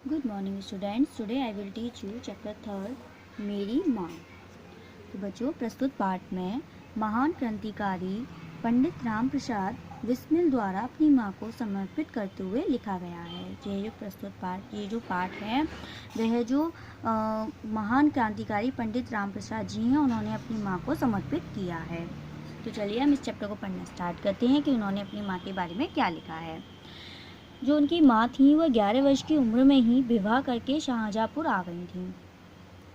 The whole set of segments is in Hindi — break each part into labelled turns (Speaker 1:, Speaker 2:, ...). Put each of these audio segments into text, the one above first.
Speaker 1: Good morning students. Today I will teach you chapter 3 मेरी माँ। तो बच्चों, प्रस्तुत पाठ में महान क्रांतिकारी पंडित राम प्रसाद बिस्मिल द्वारा अपनी माँ को समर्पित करते हुए लिखा गया है। ये जो पाठ है वह जो महान क्रांतिकारी पंडित राम प्रसाद जी हैं, उन्होंने अपनी माँ को समर्पित किया है। तो चलिए हम इस चैप्टर को पढ़ना स्टार्ट करते हैं कि उन्होंने अपनी माँ के बारे में क्या लिखा है। जो उनकी माँ थी वह 11 वर्ष की उम्र में ही विवाह करके शाहजहाँपुर आ गई थी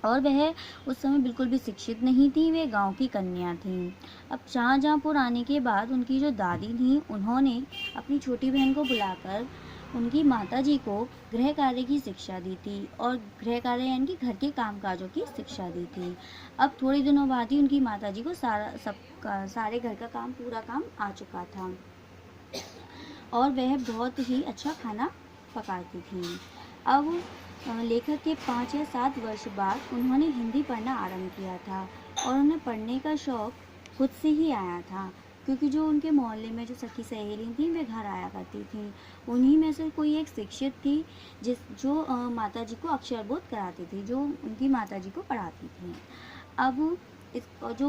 Speaker 1: और वह उस समय बिल्कुल भी शिक्षित नहीं थी। वे गांव की कन्या थी। अब शाहजहाँपुर आने के बाद उनकी जो दादी थी, उन्होंने अपनी छोटी बहन को बुलाकर उनकी माताजी को गृह कार्य की शिक्षा दी थी और गृह कार्य यानी कि घर के कामकाजों की शिक्षा दी थी। अब थोड़े दिनों बाद ही उनकी माताजी को सारे घर का पूरा काम आ चुका था और वह बहुत ही अच्छा खाना पकाती थी। अब लेखक के 5 या 7 वर्ष बाद उन्होंने हिंदी पढ़ना आरंभ किया था और उन्हें पढ़ने का शौक़ खुद से ही आया था, क्योंकि जो उनके मोहल्ले में जो सखी सहेली थी वे घर आया करती थी। उन्हीं में से कोई एक शिक्षित थी जो माताजी को अक्षरबोध कराती थी, जो उनकी माताजी को पढ़ाती थी। अब जो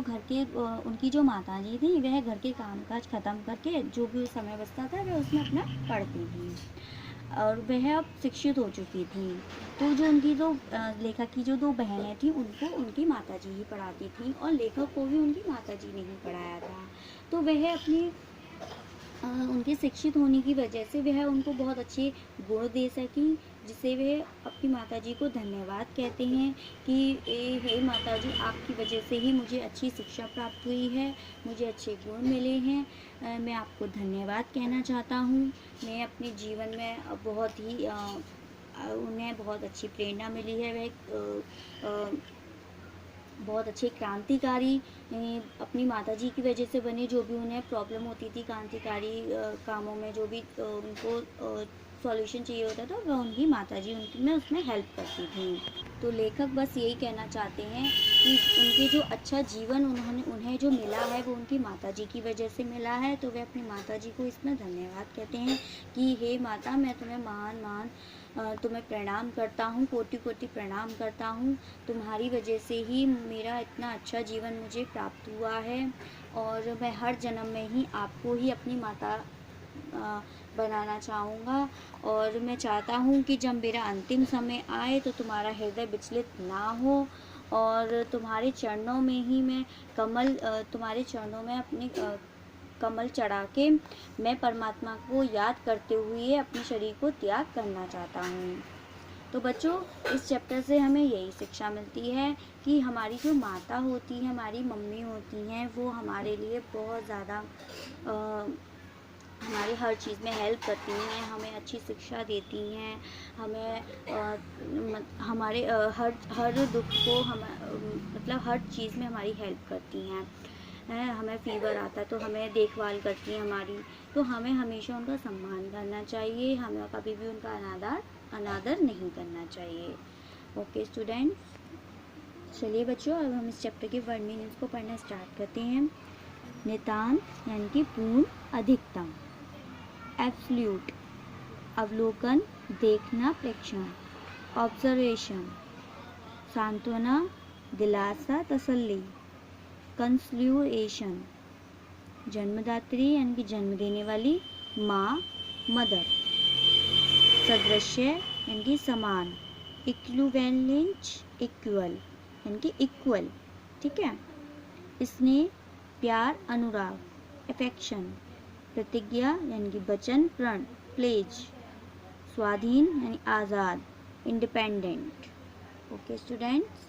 Speaker 1: उनकी जो माताजी थी वह घर के कामकाज ख़त्म करके जो भी समय बचता था वह उसमें अपना पढ़ती थी और वह अब शिक्षित हो चुकी थी। तो जो उनकी लेखक की जो 2 बहनें थीं उनको उनकी माताजी ही पढ़ाती थी और लेखक को भी उनकी माताजी ने ही पढ़ाया था। तो वह उनके शिक्षित होने की वजह से वह उनको बहुत अच्छे गुण दे सकी, जिसे वह अपनी माताजी को धन्यवाद कहते हैं कि हे माताजी, आपकी वजह से ही मुझे अच्छी शिक्षा प्राप्त हुई है, मुझे अच्छे गुण मिले हैं। मैं आपको धन्यवाद कहना चाहता हूँ। मैं अपने जीवन में उन्हें बहुत अच्छी प्रेरणा मिली है। वह बहुत अच्छे क्रांतिकारी अपनी माताजी की वजह से बने। जो भी उन्हें प्रॉब्लम होती थी क्रांतिकारी कामों में, जो भी उनको सॉल्यूशन चाहिए होता था, वह उनकी माताजी उसमें हेल्प करती थी। तो लेखक बस यही कहना चाहते हैं कि उनके जो अच्छा जीवन उन्हें जो मिला है वो उनकी माताजी की वजह से मिला है। तो वे अपनी माताजी को इसमें धन्यवाद कहते हैं कि हे माता, मैं तुम्हें तुम्हें प्रणाम करता हूँ, कोटि कोटि प्रणाम करता हूँ। तुम्हारी वजह से ही मेरा इतना अच्छा जीवन मुझे प्राप्त हुआ है और मैं हर जन्म में ही आपको ही अपनी माता बनाना चाहूँगा और मैं चाहता हूँ कि जब मेरा अंतिम समय आए तो तुम्हारा हृदय विचलित ना हो और तुम्हारे चरणों में अपने कमल चढ़ा के मैं परमात्मा को याद करते हुए अपने शरीर को त्याग करना चाहता हूँ। तो बच्चों, इस चैप्टर से हमें यही शिक्षा मिलती है कि हमारी जो माता होती है, हमारी मम्मी होती हैं, वो हमारे लिए बहुत ज़्यादा हमारी हर चीज़ में हेल्प करती हैं, हमें अच्छी शिक्षा देती हैं, हमें हमारे हर दुख को मतलब हर चीज़ में हमारी हेल्प करती हैं। हमें फीवर आता है तो हमें देखभाल करती हैं हमारी। तो हमें हमेशा उनका सम्मान करना चाहिए, हमें कभी भी उनका अनादर नहीं करना चाहिए। ओके स्टूडेंट्स, चलिए बच्चों, अब हम इस चैप्टर के वर्ड मीनिंग्स को पढ़ना स्टार्ट करते हैं। नितांत यानी कि पूर्ण, अधिकतम। एब्सोल्यूट अवलोकन, देखना, प्रेक्षण। ऑब्जर्वेशन सांत्वना, दिलासा, तसल्ली। कंसल्यूएशन जन्मदात्री यानी कि जन्म देने वाली, माँ, मदर। सदृश्य यानी कि समान। इक्विवेलेंट, इक्वल यानी कि इक्वल, ठीक है। स्नेह, प्यार, अनुराग, अफेक्शन। प्रतिज्ञा यानी कि वचन, प्रण, प्लेज। स्वाधीन यानी आज़ाद, इंडिपेंडेंट। Okay students.